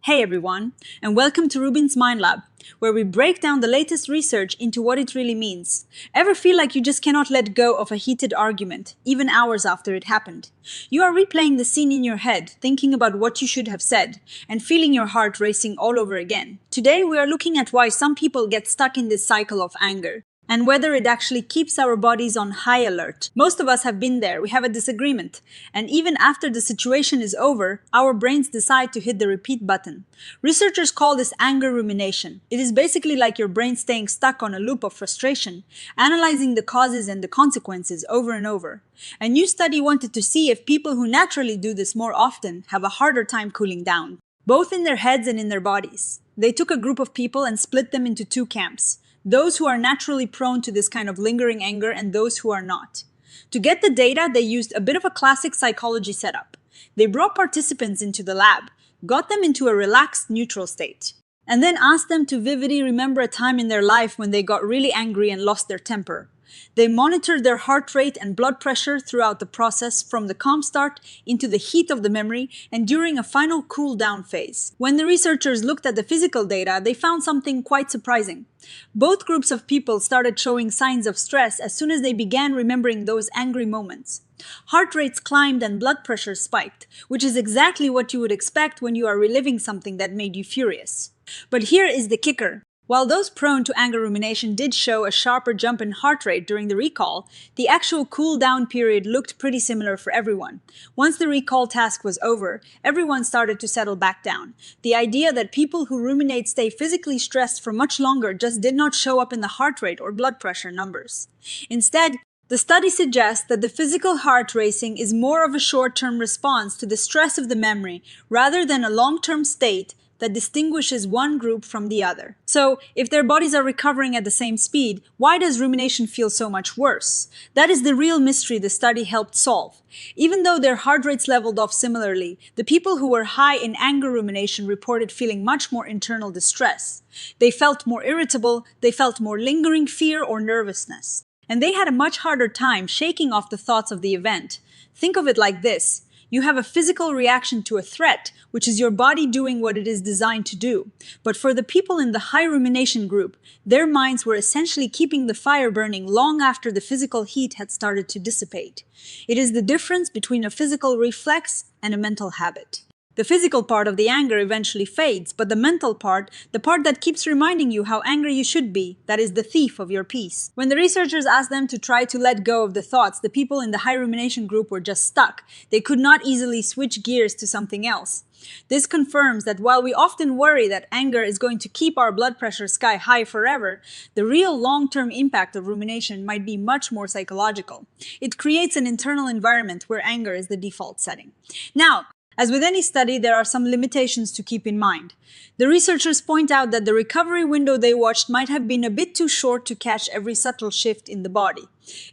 Hey everyone, and welcome to RUBIN'S Mind Lab, where we break down the latest research into what it really means. Ever feel like you just cannot let go of a heated argument, even hours after it happened? You are replaying the scene in your head, thinking about what you should have said, and feeling your heart racing all over again. Today we are looking at why some people get stuck in this cycle of anger, and whether it actually keeps our bodies on high alert. Most of us have been there, we have a disagreement, and even after the situation is over, our brains decide to hit the repeat button. Researchers call this anger rumination. It is basically like your brain staying stuck on a loop of frustration, analyzing the causes and the consequences over and over. A new study wanted to see if people who naturally do this more often have a harder time cooling down, both in their heads and in their bodies. They took a group of people and split them into two camps. Those who are naturally prone to this kind of lingering anger and those who are not. To get the data, they used a bit of a classic psychology setup. They brought participants into the lab, got them into a relaxed, neutral state, and then asked them to vividly remember a time in their life when they got really angry and lost their temper. They monitored their heart rate and blood pressure throughout the process, from the calm start into the heat of the memory and during a final cool down phase. When the researchers looked at the physical data, they found something quite surprising. Both groups of people started showing signs of stress as soon as they began remembering those angry moments. Heart rates climbed and blood pressure spiked, which is exactly what you would expect when you are reliving something that made you furious. But here is the kicker. While those prone to anger rumination did show a sharper jump in heart rate during the recall, the actual cool-down period looked pretty similar for everyone. Once the recall task was over, everyone started to settle back down. The idea that people who ruminate stay physically stressed for much longer just did not show up in the heart rate or blood pressure numbers. Instead, the study suggests that the physical heart racing is more of a short-term response to the stress of the memory rather than a long-term state that distinguishes one group from the other. So, if their bodies are recovering at the same speed, why does rumination feel so much worse? That is the real mystery the study helped solve. Even though their heart rates leveled off similarly, the people who were high in anger rumination reported feeling much more internal distress. They felt more irritable, they felt more lingering fear or nervousness. And they had a much harder time shaking off the thoughts of the event. Think of it like this. You have a physical reaction to a threat, which is your body doing what it is designed to do. But for the people in the high rumination group, their minds were essentially keeping the fire burning long after the physical heat had started to dissipate. It is the difference between a physical reflex and a mental habit. The physical part of the anger eventually fades, but the mental part, the part that keeps reminding you how angry you should be, that is the thief of your peace. When the researchers asked them to try to let go of the thoughts, the people in the high rumination group were just stuck. They could not easily switch gears to something else. This confirms that while we often worry that anger is going to keep our blood pressure sky high forever, the real long-term impact of rumination might be much more psychological. It creates an internal environment where anger is the default setting. Now, as with any study, there are some limitations to keep in mind. The researchers point out that the recovery window they watched might have been a bit too short to catch every subtle shift in the body.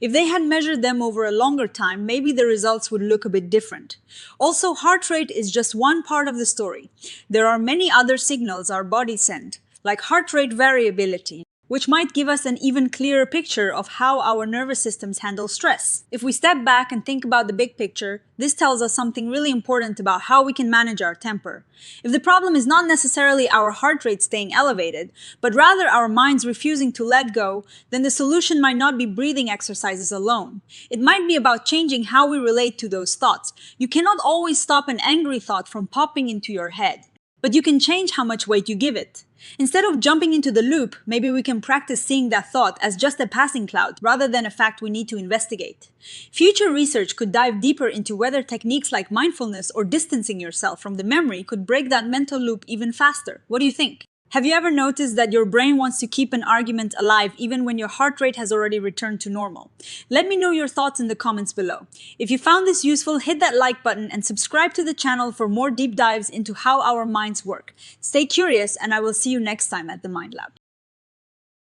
If they had measured them over a longer time, maybe the results would look a bit different. Also, heart rate is just one part of the story. There are many other signals our bodies send, like heart rate variability, which might give us an even clearer picture of how our nervous systems handle stress. If we step back and think about the big picture, this tells us something really important about how we can manage our temper. If the problem is not necessarily our heart rate staying elevated, but rather our minds refusing to let go, then the solution might not be breathing exercises alone. It might be about changing how we relate to those thoughts. You cannot always stop an angry thought from popping into your head, but you can change how much weight you give it. Instead of jumping into the loop, maybe we can practice seeing that thought as just a passing cloud rather than a fact we need to investigate. Future research could dive deeper into whether techniques like mindfulness or distancing yourself from the memory could break that mental loop even faster. What do you think? Have you ever noticed that your brain wants to keep an argument alive even when your heart rate has already returned to normal? Let me know your thoughts in the comments below. If you found this useful, hit that like button and subscribe to the channel for more deep dives into how our minds work. Stay curious, and I will see you next time at the Mind Lab.